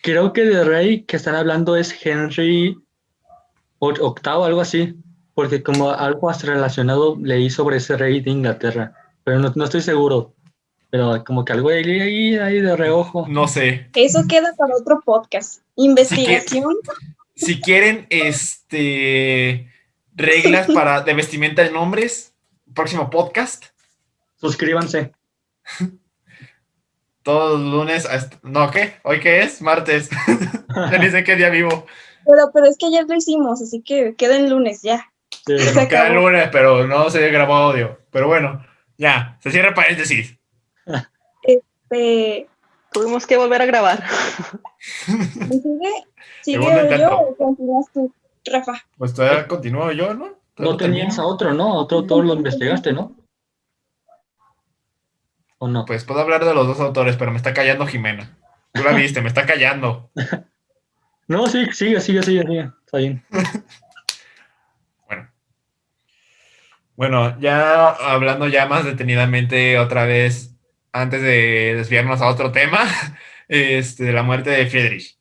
creo que de rey que están hablando es Henry octavo, algo así, porque como algo hasta relacionado leí sobre ese rey de Inglaterra, pero no estoy seguro, pero como que algo ahí de reojo. No sé. Eso queda para otro podcast. Si, que, Investigación. si quieren reglas de vestimenta de nombres, próximo podcast. Suscríbanse. Todos los lunes. No, ¿qué? ¿Hoy qué es? Martes. Ya ni sé qué día vivo. Pero es que ayer lo hicimos, así que queda en lunes ya. Sí. Bueno, queda el lunes, pero no se grabó audio. Pero bueno, ya, se cierra paréntesis. Tuvimos que volver a grabar. ¿Sigue yo o continúas tú, Rafa? Pues todavía continúo yo, ¿no? No tenías a otro, ¿no? Otro autor lo investigaste, ¿no? ¿O no? Pues puedo hablar de los dos autores, pero me está callando Jimena. Tú la viste, me está callando. No, sí, sigue. Está bien. Bueno, ya hablando ya más detenidamente otra vez, antes de desviarnos a otro tema, de la muerte de Friedrich.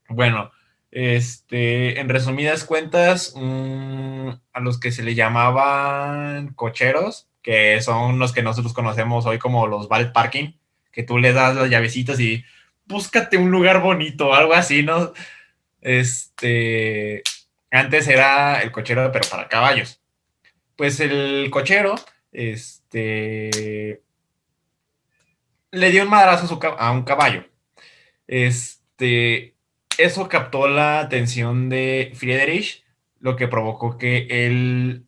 Bueno, en resumidas cuentas, a los que se le llamaban cocheros, que son los que nosotros conocemos hoy como los Ball Parking, que tú le das las llavecitas y búscate un lugar bonito, algo así, ¿no? Antes era el cochero, pero para caballos. Pues el cochero, le dio un madrazo a un caballo. Eso captó la atención de Friedrich, lo que provocó que él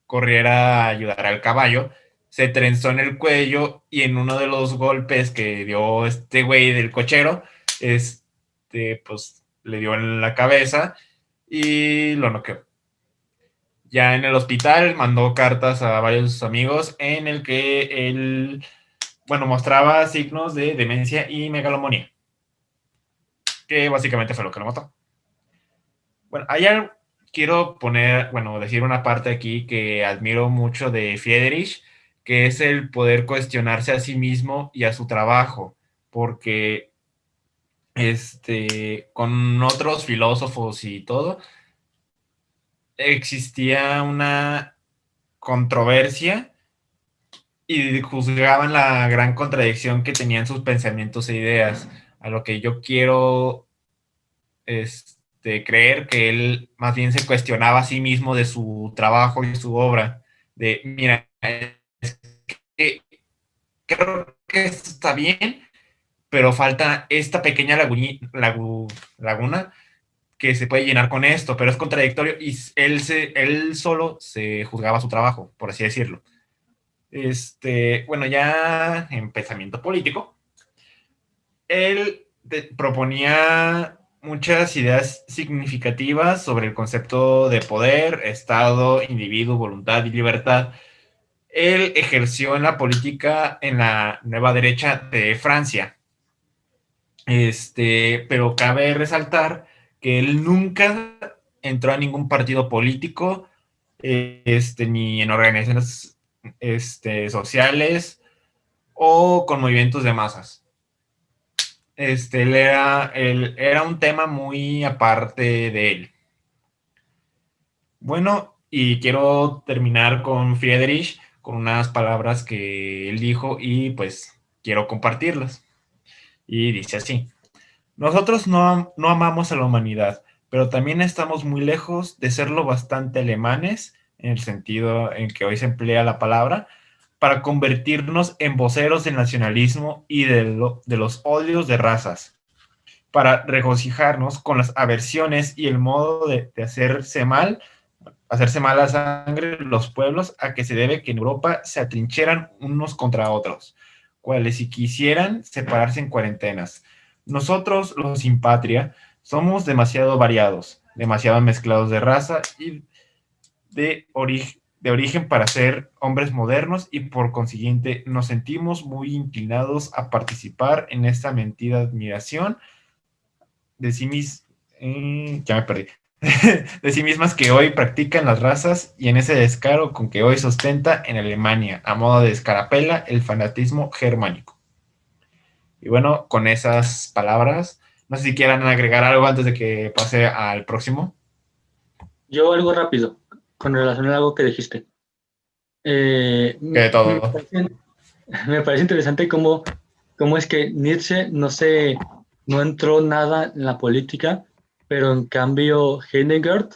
corriera a ayudar al caballo. Se trenzó en el cuello y en uno de los golpes que dio este güey del cochero, pues le dio en la cabeza y lo noqueó. Ya en el hospital mandó cartas a varios amigos en el que él, mostraba signos de demencia y megalomanía, que básicamente fue lo que lo mató. Bueno, quiero decir una parte aquí que admiro mucho de Friedrich, que es el poder cuestionarse a sí mismo y a su trabajo, porque con otros filósofos y todo, existía una controversia y juzgaban la gran contradicción que tenían sus pensamientos e ideas. A lo que yo quiero creer que él más bien se cuestionaba a sí mismo de su trabajo y su obra. De, mira, es que creo que esto está bien, pero falta esta pequeña laguna que se puede llenar con esto, pero es contradictorio y él solo se juzgaba su trabajo, por así decirlo. Ya en pensamiento político, él proponía muchas ideas significativas sobre el concepto de poder, Estado, individuo, voluntad y libertad. Él ejerció en la política en la nueva derecha de Francia. Pero cabe resaltar que él nunca entró a ningún partido político, ni en organizaciones sociales o con movimientos de masas. Él era un tema muy aparte de él. Bueno, y quiero terminar con Friedrich, con unas palabras que él dijo y pues quiero compartirlas. Y dice así: nosotros no amamos a la humanidad, pero también estamos muy lejos de serlo bastante alemanes, en el sentido en que hoy se emplea la palabra, para convertirnos en voceros del nacionalismo y de los odios de razas, para regocijarnos con las aversiones y el modo de hacerse mal a la sangre los pueblos, a que se debe que en Europa se atrincheran unos contra otros, cuales si quisieran separarse en cuarentenas. Nosotros, los sin patria, somos demasiado variados, demasiado mezclados de raza y de origen para ser hombres modernos, y por consiguiente nos sentimos muy inclinados a participar en esta mentira admiración de sí mismos. Ya me perdí. De sí mismas que hoy practican las razas, y en ese descaro con que hoy sustenta en Alemania, a modo de escarapela, el fanatismo germánico. Y bueno, con esas palabras No sé si quieran agregar algo antes de que pase al próximo. Yo algo rápido, con relación a algo que dijiste. Que Me todo. parece, me parece interesante cómo es que Nietzsche no entró nada en la política, pero en cambio Heidegger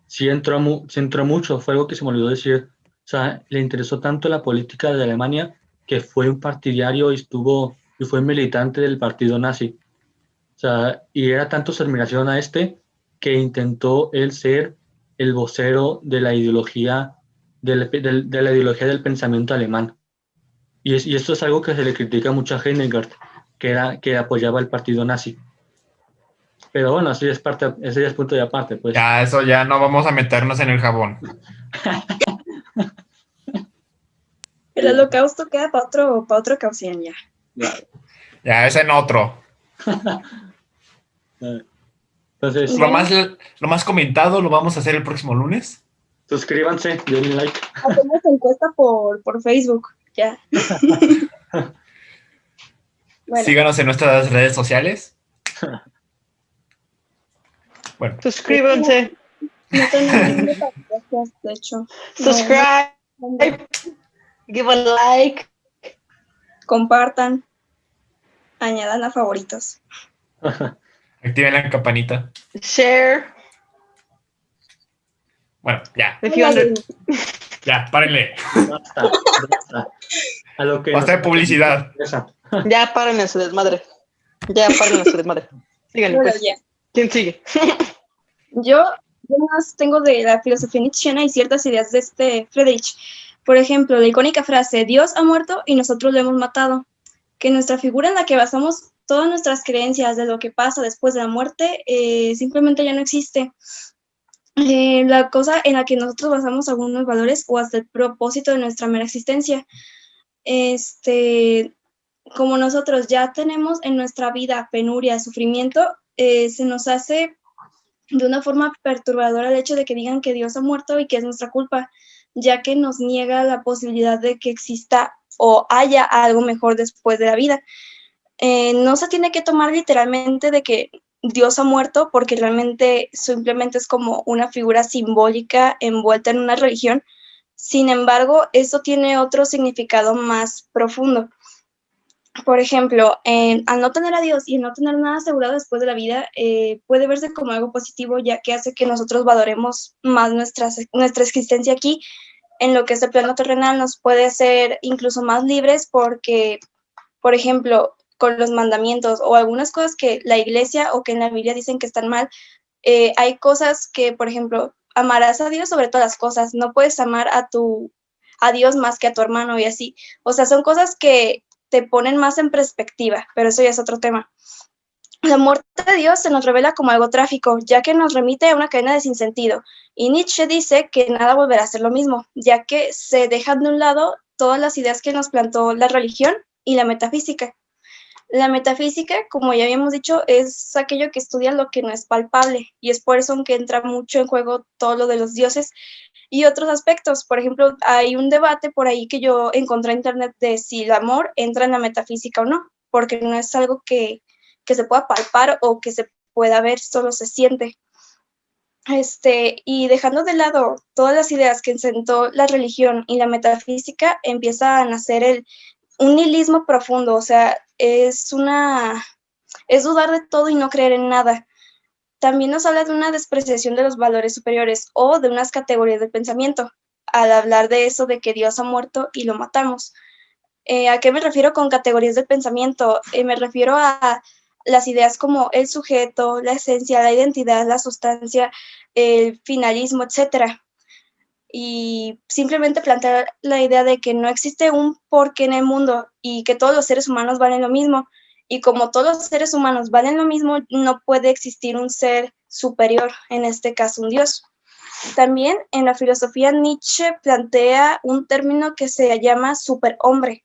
sí entró mucho, fue algo que se me olvidó decir. O sea, le interesó tanto la política de Alemania que fue un partidario y fue militante del partido nazi. O sea, y era tanto su admiración a que intentó él ser el vocero de la ideología de la ideología del pensamiento alemán. Y esto es algo que se le critica mucho a Heidegger, que apoyaba el partido nazi. Pero bueno, eso ya es punto de aparte, pues. Ya, eso ya no vamos a meternos en el jabón. El holocausto queda para otra ocasión ya. Ya, es en otro. Entonces, Lo más comentado lo vamos a hacer el próximo lunes. suscríbanse, denle like. Hacemos encuesta por Facebook, ya. Bueno, Síganos en nuestras redes sociales. Bueno, Suscríbanse. no tenemos podcast, de hecho. Subscribe. Give a like. Compartan. Añadan a favoritos. activen la campanita. Share. Bueno, ya. If you under- Ya, párenle. Basta. A lo que Basta de publicidad. Ya paren en su desmadre. Ya paren en su desmadre. Síganle, Bueno, pues. ya. ¿Quién sigue? Yo más tengo de la filosofía nietzscheana y ciertas ideas de Friedrich. Por ejemplo, la icónica frase, Dios ha muerto y nosotros lo hemos matado. Que nuestra figura en la que basamos todas nuestras creencias de lo que pasa después de la muerte simplemente ya no existe. La cosa en la que nosotros basamos algunos valores o hasta el propósito de nuestra mera existencia. Como nosotros ya tenemos en nuestra vida penuria, sufrimiento, se nos hace de una forma perturbadora el hecho de que digan que Dios ha muerto y que es nuestra culpa, ya que nos niega la posibilidad de que exista o haya algo mejor después de la vida. No se tiene que tomar literalmente de que Dios ha muerto, porque realmente simplemente es como una figura simbólica envuelta en una religión. Sin embargo, eso tiene otro significado más profundo. Por ejemplo, al no tener a Dios y no tener nada asegurado después de la vida, puede verse como algo positivo, ya que hace que nosotros valoremos más nuestra existencia aquí, en lo que es el plano terrenal. Nos puede hacer incluso más libres porque, por ejemplo, con los mandamientos o algunas cosas que la iglesia o que en la Biblia dicen que están mal, hay cosas que, por ejemplo, amarás a Dios sobre todas las cosas, no puedes amar a Dios más que a tu hermano y así. O sea, son cosas que te ponen más en perspectiva, pero eso ya es otro tema. La muerte de Dios se nos revela como algo trágico, ya que nos remite a una cadena de sinsentido. Y Nietzsche dice que nada volverá a ser lo mismo, ya que se dejan de un lado todas las ideas que nos plantó la religión y la metafísica. La metafísica, como ya habíamos dicho, es aquello que estudia lo que no es palpable, y es por eso que entra mucho en juego todo lo de los dioses y otros aspectos. Por ejemplo, hay un debate por ahí que yo encontré en internet de si el amor entra en la metafísica o no, porque no es algo que se pueda palpar o que se pueda ver, solo se siente. Y dejando de lado todas las ideas que sentó la religión y la metafísica, empieza a nacer un nihilismo profundo. O sea, es dudar de todo y no creer en nada. También nos habla de una despreciación de los valores superiores o de unas categorías de pensamiento, al hablar de eso de que Dios ha muerto y lo matamos. ¿A qué me refiero con categorías de pensamiento? Me refiero a las ideas como el sujeto, la esencia, la identidad, la sustancia, el finalismo, etc. Y simplemente plantear la idea de que no existe un porqué en el mundo y que todos los seres humanos valen lo mismo. Y como todos los seres humanos valen lo mismo, no puede existir un ser superior, en este caso un Dios. También en la filosofía Nietzsche plantea un término que se llama superhombre.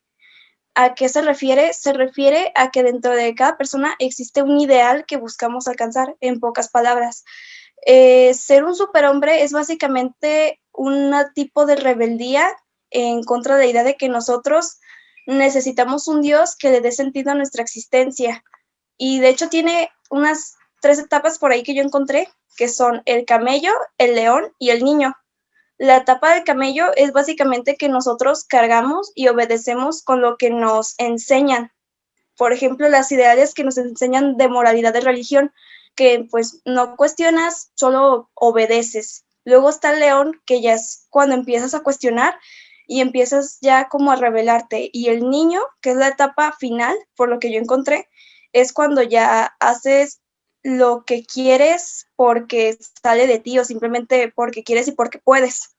¿A qué se refiere? Se refiere a que dentro de cada persona existe un ideal que buscamos alcanzar, en pocas palabras. Ser un superhombre es básicamente un tipo de rebeldía en contra de la idea de que nosotros necesitamos un Dios que le dé sentido a nuestra existencia. Y de hecho tiene unas 3 etapas por ahí que yo encontré, que son el camello, el león y el niño. La etapa del camello es básicamente que nosotros cargamos y obedecemos con lo que nos enseñan. Por ejemplo, las ideales que nos enseñan de moralidad de religión, que pues no cuestionas, solo obedeces. Luego está el león, que ya es cuando empiezas a cuestionar y empiezas ya como a rebelarte. Y el niño, que es la etapa final, por lo que yo encontré, es cuando ya haces lo que quieres porque sale de ti o simplemente porque quieres y porque puedes.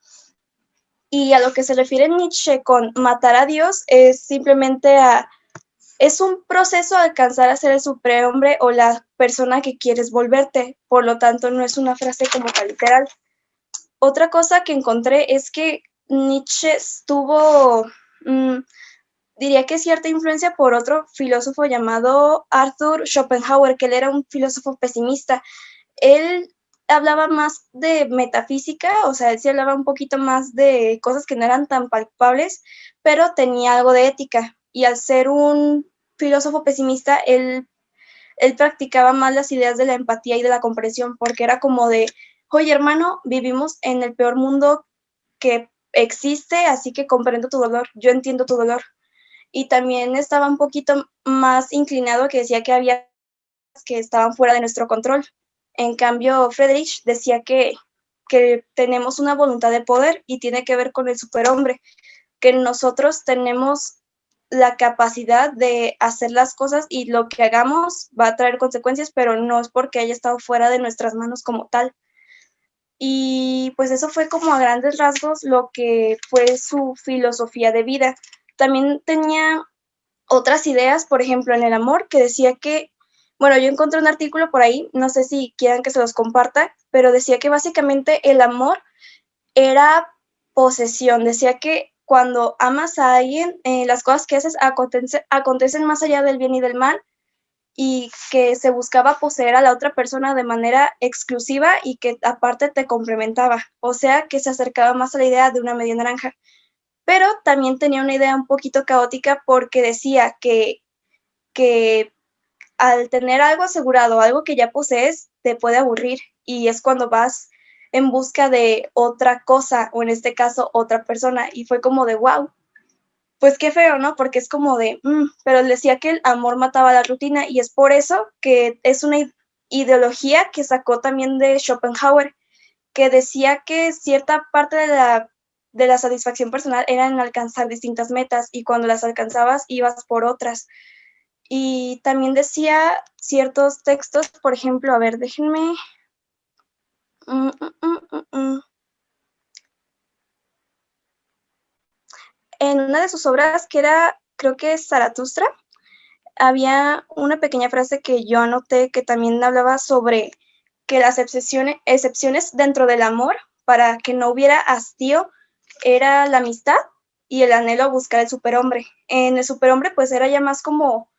Y a lo que se refiere Nietzsche con matar a Dios es simplemente es un proceso a alcanzar a ser el superhombre o la persona que quieres volverte, por lo tanto no es una frase como tal literal. Otra cosa que encontré es que Nietzsche tuvo, diría que cierta influencia por otro filósofo llamado Arthur Schopenhauer, que él era un filósofo pesimista. Él hablaba más de metafísica, o sea, él sí hablaba un poquito más de cosas que no eran tan palpables, pero tenía algo de ética. Y al ser un filósofo pesimista, él practicaba más las ideas de la empatía y de la comprensión, porque era como de, oye hermano, vivimos en el peor mundo que existe, así que comprendo tu dolor, yo entiendo tu dolor. Y también estaba un poquito más inclinado, que decía que había que estaban fuera de nuestro control. En cambio, Friedrich decía que tenemos una voluntad de poder y tiene que ver con el superhombre, que nosotros tenemos la capacidad de hacer las cosas y lo que hagamos va a traer consecuencias, pero no es porque haya estado fuera de nuestras manos como tal. Y pues eso fue como a grandes rasgos lo que fue su filosofía de vida. También tenía otras ideas, por ejemplo, en el amor, que decía que, bueno, yo encontré un artículo por ahí, no sé si quieran que se los comparta, pero decía que básicamente el amor era posesión. Decía que cuando amas a alguien, las cosas que haces acontecen más allá del bien y del mal, y que se buscaba poseer a la otra persona de manera exclusiva y que aparte te complementaba, o sea, que se acercaba más a la idea de una media naranja. Pero también tenía una idea un poquito caótica porque decía que al tener algo asegurado, algo que ya posees, te puede aburrir y es cuando vas en busca de otra cosa o en este caso otra persona y fue como de wow, pues qué feo, ¿no? Porque es como de, pero él decía que el amor mataba la rutina y es por eso que es una ideología que sacó también de Schopenhauer, que decía que cierta parte de la satisfacción personal era en alcanzar distintas metas y cuando las alcanzabas ibas por otras. Y también decía ciertos textos, por ejemplo, a ver, déjenme. En una de sus obras, que era, creo que es Zaratustra, había una pequeña frase que yo anoté que también hablaba sobre que las excepciones dentro del amor, para que no hubiera hastío, era la amistad y el anhelo a buscar el superhombre. En el superhombre, pues era ya más como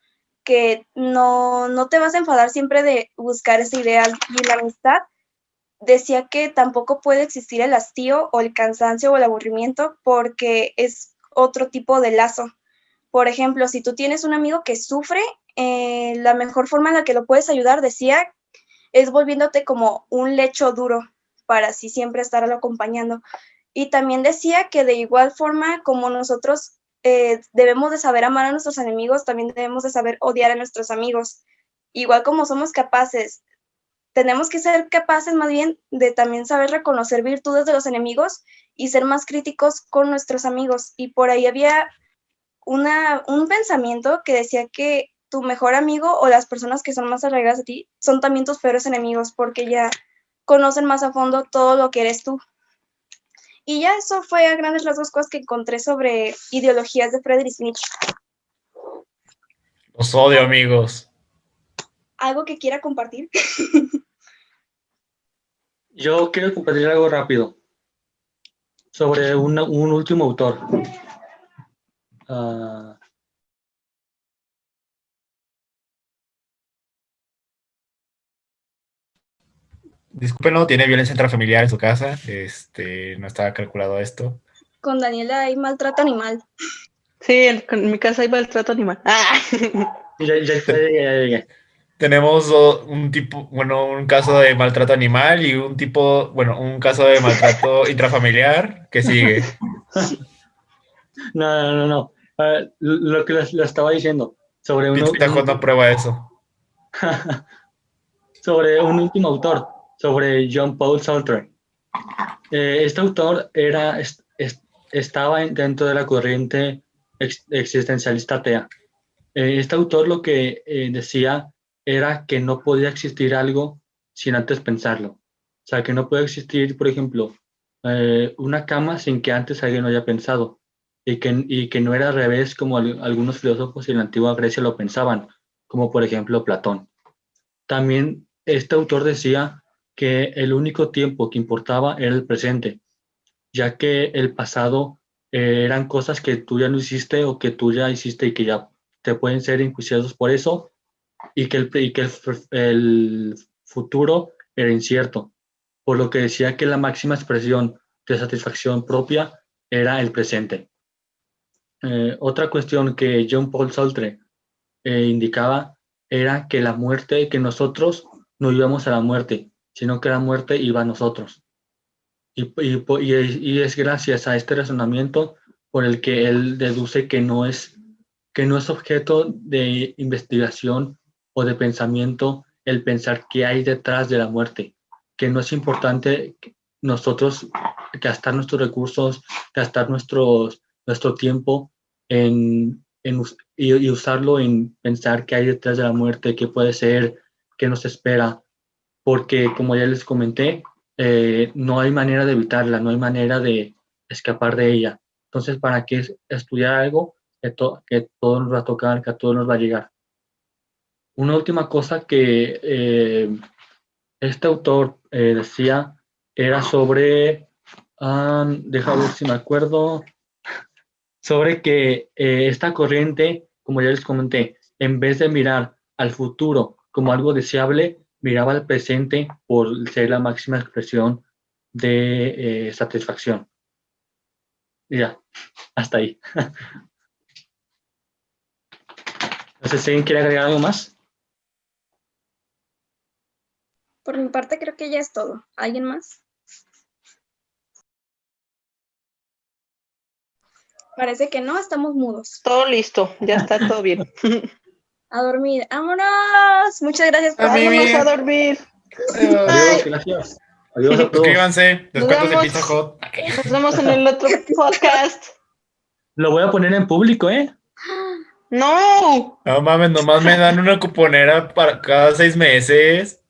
que no te vas a enfadar siempre de buscar ese ideal. Y la amistad decía que tampoco puede existir el hastío o el cansancio o el aburrimiento porque es otro tipo de lazo. Por ejemplo, si tú tienes un amigo que sufre, la mejor forma en la que lo puedes ayudar, decía, es volviéndote como un lecho duro para así siempre estarlo acompañando. Y también decía que de igual forma como nosotros debemos de saber amar a nuestros enemigos, también debemos de saber odiar a nuestros amigos. Igual como somos capaces, tenemos que ser capaces más bien de también saber reconocer virtudes de los enemigos y ser más críticos con nuestros amigos. Y por ahí había un pensamiento que decía que tu mejor amigo o las personas que son más arraigadas a ti son también tus peores enemigos porque ya conocen más a fondo todo lo que eres tú. Y ya eso fue a grandes rasgos cosas que encontré sobre ideologías de Friedrich Nietzsche. Los odio, amigos. ¿Algo que quiera compartir? Yo quiero compartir algo rápido sobre un último autor. Discúlpenlo, tiene violencia intrafamiliar en su casa. No estaba calculado esto. Con Daniela hay maltrato animal. Sí, en mi casa hay maltrato animal. Ya. tenemos un caso de maltrato animal y un caso de maltrato intrafamiliar que sigue. No. Lo que les estaba diciendo sobre Pizza Hut no aprueba eso. sobre un último autor, sobre John Paul Sartre. Este autor estaba dentro de la corriente existencialista atea. Este autor lo que decía era que no podía existir algo sin antes pensarlo. O sea, que no puede existir, por ejemplo, una cama sin que antes alguien lo haya pensado. Y que no era al revés como algunos filósofos en la antigua Grecia lo pensaban, como por ejemplo Platón. También este autor decía que el único tiempo que importaba era el presente, ya que el pasado eran cosas que tú ya no hiciste o que tú ya hiciste y que ya te pueden ser enjuiciados por eso, y que el futuro era incierto, por lo que decía que la máxima expresión de satisfacción propia era el presente. Otra cuestión que John Paul Sartre indicaba era que la muerte, que nosotros no íbamos a la muerte, sino que la muerte iba a nosotros. Y es gracias a este razonamiento por el que él deduce que no es objeto de investigación o de pensamiento el pensar qué hay detrás de la muerte, que no es importante nosotros gastar nuestros recursos, gastar nuestro tiempo y usarlo en pensar qué hay detrás de la muerte, qué puede ser, qué nos espera, porque como ya les comenté, no hay manera de evitarla, no hay manera de escapar de ella. Entonces, ¿para qué estudiar algo que todo nos va a tocar, que a todos nos va a llegar? Una última cosa que este autor decía era sobre, deja ver si me acuerdo, sobre que esta corriente, como ya les comenté, en vez de mirar al futuro como algo deseable, miraba al presente por ser la máxima expresión de satisfacción. Y ya, hasta ahí. No sé si alguien quiere agregar algo más. Por mi parte, creo que ya es todo. ¿Alguien más? Parece que no, estamos mudos. Todo listo, ya está todo bien. A dormir. ¡Vámonos! Muchas gracias por Vámonos a dormir. Adiós, gracias. Adiós a todos. Suscríbanse, descuentos de vemos. Pizza Hut. Nos vemos en el otro podcast. Lo voy a poner en público, ¿eh? No. No mames, nomás me dan una cuponera para cada 6 meses.